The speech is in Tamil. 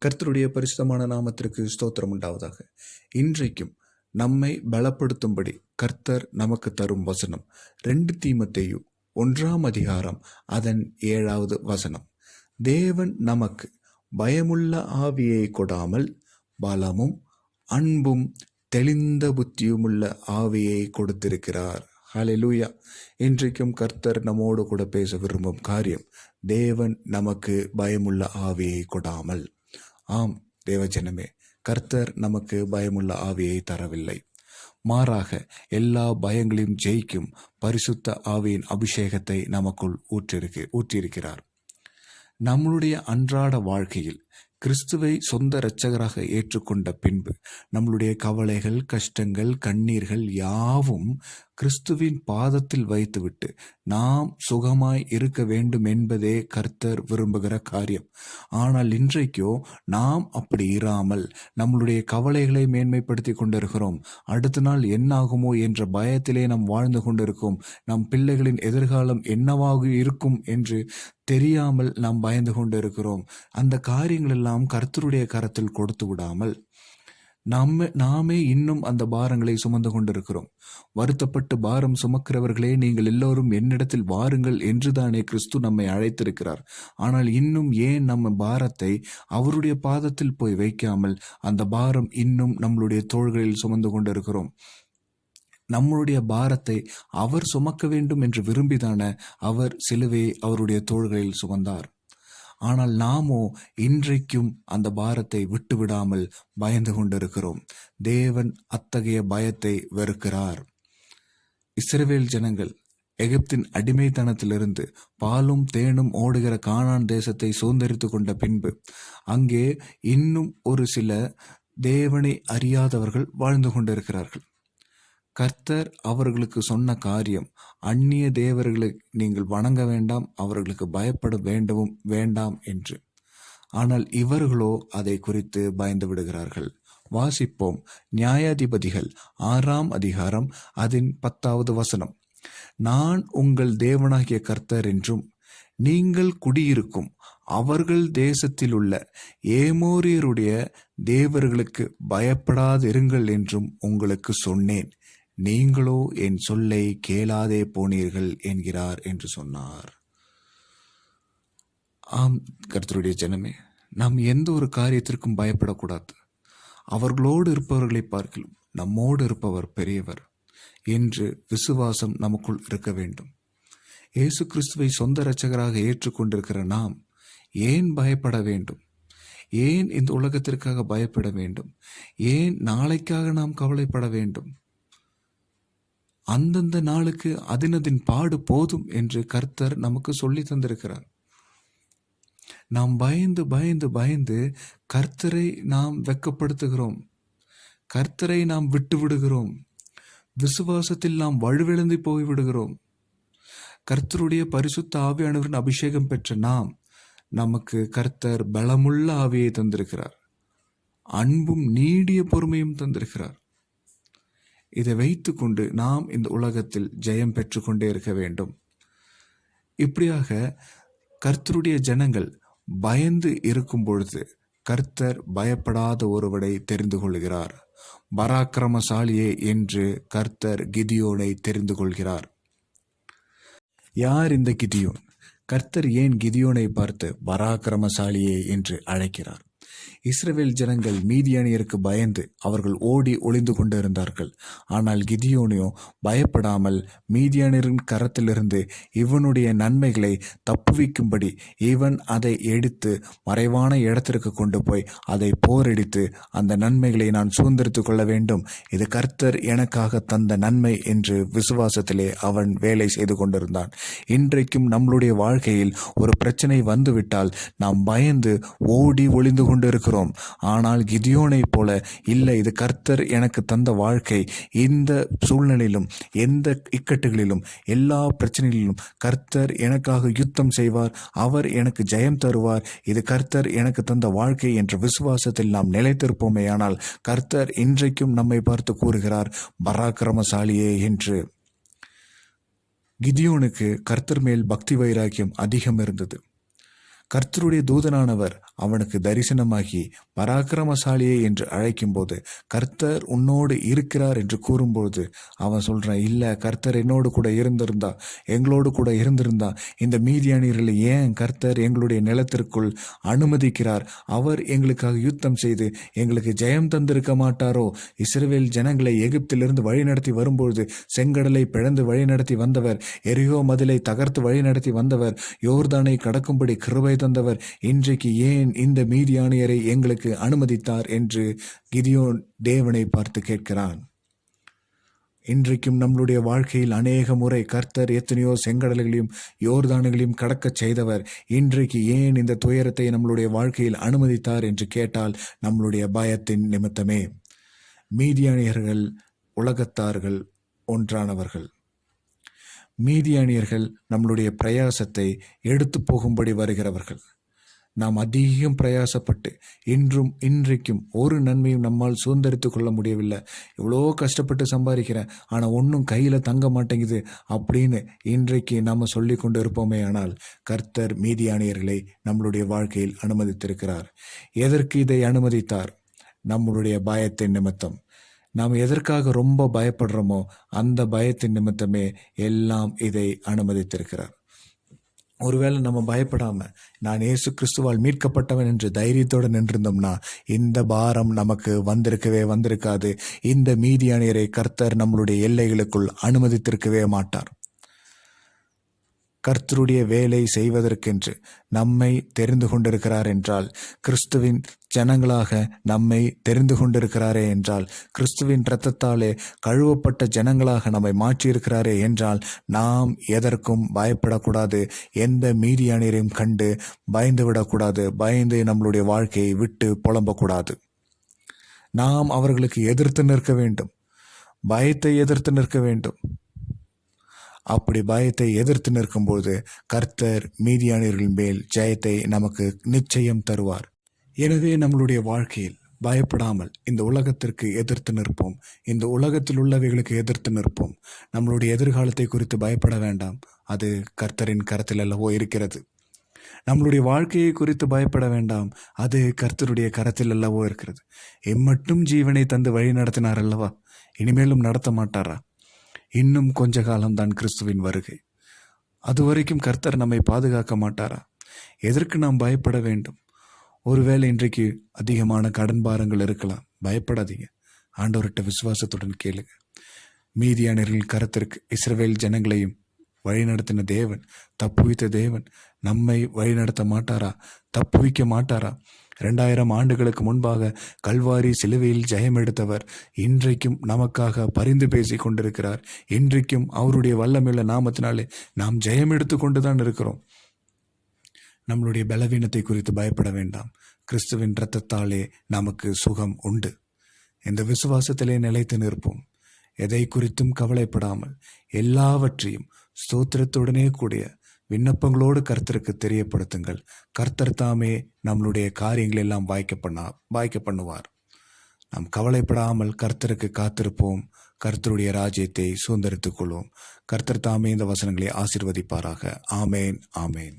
கர்த்தருடைய பரிசுத்தமான நாமத்திற்கு ஸ்தோத்திரம் உண்டாவதாக. இன்றைக்கும் நம்மை பலப்படுத்தும்படி கர்த்தர் நமக்கு தரும் வசனம் 2 தீமோத்தேயு 1 அதன் 7 தேவன் நமக்கு பயமுள்ள ஆவியை கொடாமல் பலமும் அன்பும் தெளிந்த புத்தியுமுள்ள ஆவியை கொடுத்திருக்கிறார். ஹல்லேலூயா. இன்றைக்கும் கர்த்தர் நம்மோடு கூட பேச விரும்பும் காரியம், தேவன் நமக்கு பயமுள்ள ஆவியை கொடாமல். ஆம் தேவஜனமே, கர்த்தர் நமக்கு பயமுள்ள ஆவியை தரவில்லை. மாறாக எல்லா பயங்களையும் ஜெயிக்கும் பரிசுத்த ஆவியின் அபிஷேகத்தை நமக்குள் ஊற்றியிருக்கிறார். நம்மளுடைய அன்றாட வாழ்க்கையில் கிறிஸ்துவை சொந்த இரட்சகராக ஏற்றுக்கொண்ட பின்பு நம்மளுடைய கவலைகள், கஷ்டங்கள், கண்ணீர்கள் யாவும் கிறிஸ்துவின் பாதத்தில் வைத்துவிட்டு நாம் சுகமாய் இருக்க வேண்டும் என்பதே கர்த்தர் விரும்புகிற காரியம். ஆனால் இன்றைக்கோ நாம் அப்படி இராமல் நம்மளுடைய கவலைகளை மேன்மைப்படுத்தி கொண்டிருக்கிறோம். அடுத்த நாள் என்னாகுமோ என்ற பயத்திலே நாம் வாழ்ந்து கொண்டிருக்கோம். நம் பிள்ளைகளின் எதிர்காலம் என்னவாக இருக்கும் என்று தெரியாமல் நாம் பயந்து கொண்டிருக்கிறோம். அந்த காரியங்கள் எல்லாம் கர்த்தருடைய கரத்தில் கொடுத்து விடாமல் நாமே இன்னும் அந்த பாரங்களை சுமந்து கொண்டிருக்கிறோம். வருத்தப்பட்டு பாரம் சுமக்கிறவர்களே, நீங்கள் எல்லோரும் என்னிடத்தில் வாருங்கள் என்றுதானே கிறிஸ்து நம்மை அழைத்திருக்கிறார். ஆனால் இன்னும் ஏன் நம்ம பாரத்தை அவருடைய பாதத்தில் போய் வைக்காமல் அந்த பாரம் இன்னும் நம்மளுடைய தோள்களில் சுமந்து கொண்டிருக்கிறோம்? நம்மளுடைய பாரத்தை அவர் சுமக்க வேண்டும் என்று விரும்பிதான அவர் சிலுவையை அவருடைய தோள்களில் சுமந்தார். ஆனால் நாமோ இன்றைக்கும் அந்த பாரத்தை விட்டுவிடாமல் பயந்து கொண்டிருக்கிறோம். தேவன் அத்தகைய பயத்தை வெறுக்கிறார். இஸ்ரவேல் ஜனங்கள் எகிப்தின் அடிமைத்தனத்திலிருந்து பாலும் தேனும் ஓடுகிற கானான் தேசத்தை சுதந்தரித்து கொண்ட பின்பு அங்கே இன்னும் ஒரு சில தேவனை அறியாதவர்கள் வாழ்ந்து கொண்டிருக்கிறார்கள். கர்த்தர் அவர்களுக்கு சொன்ன காரியம், அந்நிய தேவர்களை நீங்கள் வணங்க வேண்டாம், அவர்களுக்கு பயப்பட வேண்டாம் என்று. ஆனால் இவர்களோ அதை குறித்து பயந்து விடுகிறார்கள். வாசிப்போம். நியாயாதிபதிகள் 6 அதன் 10 நான் உங்கள் தேவனாகிய கர்த்தர் என்றும் நீங்கள் குடியிருக்கும் அவர்கள் தேசத்தில் உள்ள ஏமோரியருடைய தேவர்களுக்கு பயப்படாதிருங்கள் என்றும் உங்களுக்கு சொன்னேன். நீங்களோ என் சொல்லை கேளாதே போனீர்கள் என்கிறார் என்று சொன்னார். ஆம் கர்த்தருடைய ஜனமே, நாம் எந்த ஒரு காரியத்திற்கும் பயப்படக்கூடாது. அவர்களோடு இருப்பவர்களை பார்க்கலாம் நம்மோடு இருப்பவர் பெரியவர் என்று விசுவாசம் நமக்குள் இருக்க வேண்டும். இயேசு கிறிஸ்துவை சொந்த இரட்சகராக ஏற்றுக்கொண்டிருக்கிற நாம் ஏன் பயப்பட வேண்டும்? ஏன் இந்த உலகத்திற்காக பயப்பட வேண்டும்? ஏன் நாளைக்காக நாம் கவலைப்பட வேண்டும்? அந்தந்த நாளுக்கு அதினதின் பாடு போதும் என்று கர்த்தர் நமக்கு சொல்லி தந்திருக்கிறார். நாம் பயந்து பயந்து பயந்து கர்த்தரை நாம் வெட்கப்படுத்துகிறோம். கர்த்தரை நாம் விட்டு விடுகிறோம். விசுவாசத்தில் நாம் வலுவிழந்து போய்விடுகிறோம். கர்த்தருடைய பரிசுத்த ஆவியானவரின் அபிஷேகம் பெற்ற நமக்கு கர்த்தர் பலமுள்ள ஆவியை தந்திருக்கிறார். அன்பும் நீடிய பொறுமையும் தந்திருக்கிறார். இதை வைத்து கொண்டு நாம் இந்த உலகத்தில் ஜெயம் பெற்று கொண்டே இருக்க வேண்டும். இப்படியாக கர்த்தருடைய ஜனங்கள் பயந்து இருக்கும் பொழுது கர்த்தர் பயப்படாத ஒருவரை தெரிந்து கொள்கிறார். பராக்கிரமசாலியே என்று கர்த்தர் கிதியோனை தெரிந்து கொள்கிறார். யார் இந்த கிதியோன்? கர்த்தர் ஏன் கிதியோனை பார்த்து பராக்கிரமசாலியே என்று அழைக்கிறார்? இஸ்ரவேல் ஜனங்கள் மீதியானியருக்கு பயந்து அவர்கள் ஓடி ஒளிந்து கொண்டிருந்தார்கள். ஆனால் கிதியோனியோ பயப்படாமல் மீதியானியரின் கரத்திலிருந்து இவனுடைய நன்மைகளை தப்புவிக்கும்படி இவன் அதை எடுத்து மறைவான இடத்திற்கு கொண்டு போய் அதை போரடித்து அந்த நன்மைகளை நான் சுதந்திரித்து கொள்ள வேண்டும், இது கர்த்தர் எனக்காக தந்த நன்மை என்று விசுவாசத்திலே அவன் வேலை செய்து கொண்டிருந்தான். இன்றைக்கும் நம்மளுடைய வாழ்க்கையில் ஒரு பிரச்சனை வந்துவிட்டால் நாம் பயந்து ஓடி ஒளிந்து கொண்டிருக்கிறோம். ஆனால் கிதியோனை போல இல்லை, இது கர்த்தர் எனக்கு தந்த வாழ்க்கை. இந்த சூழ்நிலையிலும் எந்த இக்கட்டுகளிலும் எல்லா பிரச்சனைகளிலும் கர்த்தர் எனக்காக யுத்தம் செய்வார், அவர் எனக்கு ஜெயம் தருவார், இது கர்த்தர் எனக்கு தந்த வாழ்க்கை என்ற விசுவாசத்தில் நாம் நிலைத்திருப்போமே. ஆனால் கர்த்தர் இன்றைக்கும் நம்மை பார்த்து கூறுகிறார் பராக்கிரமசாலியே என்று. கிதியோனுக்கு கர்த்தர் மேல் பக்தி வைராக்கியம் அதிகம் இருந்தது. கர்த்தருடைய தூதனானவர் அவனுக்கு தரிசனமாகி பராக்கிரமசாலியே என்று அழைக்கும்போது கர்த்தர் உன்னோடு இருக்கிறார் என்று கூறும்போது அவன் சொல்றான், இல்லை, கர்த்தர் என்னோடு கூட இருந்திருந்தா, எங்களோடு கூட இருந்திருந்தா இந்த மீதியானியர்களை ஏன் கர்த்தர் எங்களுடைய நிலத்திற்குள் அனுமதிக்கிறார்? அவர் எங்களுக்காக யுத்தம் செய்து எங்களுக்கு ஜெயம் தந்திருக்க மாட்டாரோ? இஸ்ரவேல் ஜனங்களை எகிப்திலிருந்து வழிநடத்தி வரும்பொழுது செங்கடலை பிளந்து வழிநடத்தி வந்தவர், எரிகோ மதிலை தகர்த்து வழிநடத்தி வந்தவர், யோர்தானை கடக்கும்படி கிருபை தந்தவர், இன்றைக்கு ஏன் இந்த மீதியானியரை எங்களுக்கு அனுமதித்தார் என்று கிதியோன் தேவனை பார்த்து கேட்கிறான். இன்றைக்கும் நம்மளுடைய வாழ்க்கையில் அநேக முறை கர்த்தர் எத்தனையோ செங்கடல்களையும் யோர்தானுகளையும் கடக்கச் செய்தவர், இன்றைக்கு ஏன் இந்த துயரத்தை நம்மளுடைய வாழ்க்கையில் அனுமதித்தார் என்று கேட்டால் நம்மளுடைய பயத்தின் நிமித்தமே. மீதியானியர்கள் உலகத்தார்கள் ஒன்றானவர்கள். மீதியானியர்கள் நம்மளுடைய பிரயாசத்தை எடுத்து போகும்படி வருகிறவர்கள். நாம் அதிகம் பிரயாசப்பட்டு இன்றைக்கும் ஒரு நன்மையும் நம்மால் சுதந்திரித்து கொள்ள முடியவில்லை. இவ்வளோ கஷ்டப்பட்டு சம்பாதிக்கிறேன், ஆனால் ஒன்றும் கையில் தங்க மாட்டேங்குது அப்படின்னு இன்றைக்கு நாம் சொல்லி கொண்டு இருப்போமே. ஆனால் கர்த்தர் மீதியானியர்களை நம்மளுடைய வாழ்க்கையில் அனுமதித்திருக்கிறார். எதற்கு இதை அனுமதித்தார்? நம்மளுடைய பயத்தின் நிமித்தம். நாம் எதற்காக ரொம்ப பயப்படுறோமோ அந்த பயத்தின் நிமித்தமே எல்லாம் இதை அனுமதித்திருக்கிறார். ஒருவேளை நம்ம பயப்படாம நான் இயேசு கிறிஸ்துவால் மீட்கப்பட்டவன் என்று தைரியத்தோடு நின்றிருந்தோம்னா இந்த பாரம் நமக்கு வந்திருக்காது. இந்த மீதியானியரை கர்த்தர் நம்மளுடைய எல்லைகளுக்குள் அனுமதித்திருக்கவே மாட்டார். கர்த்தருடைய வேலை செய்வதற்கென்று நம்மை தெரிந்து கொண்டிருக்கிறார் என்றால், கிறிஸ்துவின் ஜனங்களாக நம்மை தெரிந்து கொண்டிருக்கிறாரே என்றால், கிறிஸ்துவின் இரத்தத்தாலே கழுவப்பட்ட ஜனங்களாக நம்மை மாற்றியிருக்கிறாரே என்றால் நாம் எதற்கும் பயப்படக்கூடாது. எந்த மீதியானியரையும் கண்டு பயந்து விடக்கூடாது. பயந்து நம்மளுடைய வாழ்க்கையை விட்டு புலம்பக்கூடாது. நாம் அவர்களுக்கு எதிர்த்து நிற்க வேண்டும். பயத்தை எதிர்த்து நிற்க வேண்டும். அப்படி பயத்தை எதிர்த்து நிற்கும்போது கர்த்தர் மீதியானியர்களின் மேல் ஜெயத்தை நமக்கு நிச்சயம் தருவார். எனவே நம்மளுடைய வாழ்க்கையில் பயப்படாமல் இந்த உலகத்திற்கு எதிர்த்து நிற்போம். இந்த உலகத்தில் உள்ளவைகளுக்கு எதிர்த்து நிற்போம். நம்மளுடைய எதிர்காலத்தை குறித்து பயப்பட வேண்டாம். அது கர்த்தரின் கரத்தில் அல்லவோ இருக்கிறது. நம்மளுடைய வாழ்க்கையை குறித்து பயப்பட வேண்டாம். அது கர்த்தருடைய கரத்தில் அல்லவோ இருக்கிறது. எம்மட்டும் ஜீவனை தந்து வழி நடத்தினார் அல்லவா, இனிமேலும் நடத்த மாட்டாரா? இன்னும் கொஞ்ச காலம்தான் கிறிஸ்துவின் வருகை. அதுவரைக்கும் கர்த்தர் நம்மை பாதுகாக்க மாட்டாரா? எதற்கு நாம் பயப்பட வேண்டும்? ஒருவேளை இன்றைக்கு அதிகமான கடன் பாரங்கள் இருக்கலாம். பயப்படாதீங்க. ஆண்டவர்கிட்ட விசுவாசத்துடன் கேளுங்க. மீதியானியர்கள் கரத்திற்கு இஸ்ரவேல் ஜனங்களையும் வழிநடத்தின தேவன், தப்புவித்த தேவன் நம்மை வழிநடத்த மாட்டாரா? தப்புவிக்க மாட்டாரா? 2000 ஆண்டுகளுக்கு முன்பாக கல்வாரி சிலுவையில் ஜெயம் எடுத்தவர் இன்றைக்கும் நமக்காக பரிந்து பேசி கொண்டிருக்கிறார். இன்றைக்கும் அவருடைய வல்லமையுள்ள நாமத்தினாலே நாம் ஜெயம் எடுத்து கொண்டுதான் இருக்கிறோம். நம்மளுடைய பலவீனத்தை குறித்து பயப்பட வேண்டாம். கிறிஸ்துவின் இரத்தத்தாலே நமக்கு சுகம் உண்டு. இந்த விசுவாசத்திலே நிலைத்து நிற்போம். எதை குறித்தும் கவலைப்படாமல் எல்லாவற்றையும் ஸ்தோத்திரத்துடனே கூடிய விண்ணப்பங்களோடு கர்த்தருக்கு தெரியப்படுத்துங்கள். கர்த்தர் தாமே நம்மளுடைய காரியங்கள் எல்லாம் வாய்க்க பண்ணுவார். நாம் கவலைப்படாமல் கர்த்தருக்கு காத்திருப்போம். கர்த்தருடைய ராஜ்யத்தை சுதந்திரித்துக் கொள்வோம். கர்த்தர் தாமே இந்த வசனங்களை ஆசீர்வதிப்பாராக. ஆமேன், ஆமேன்.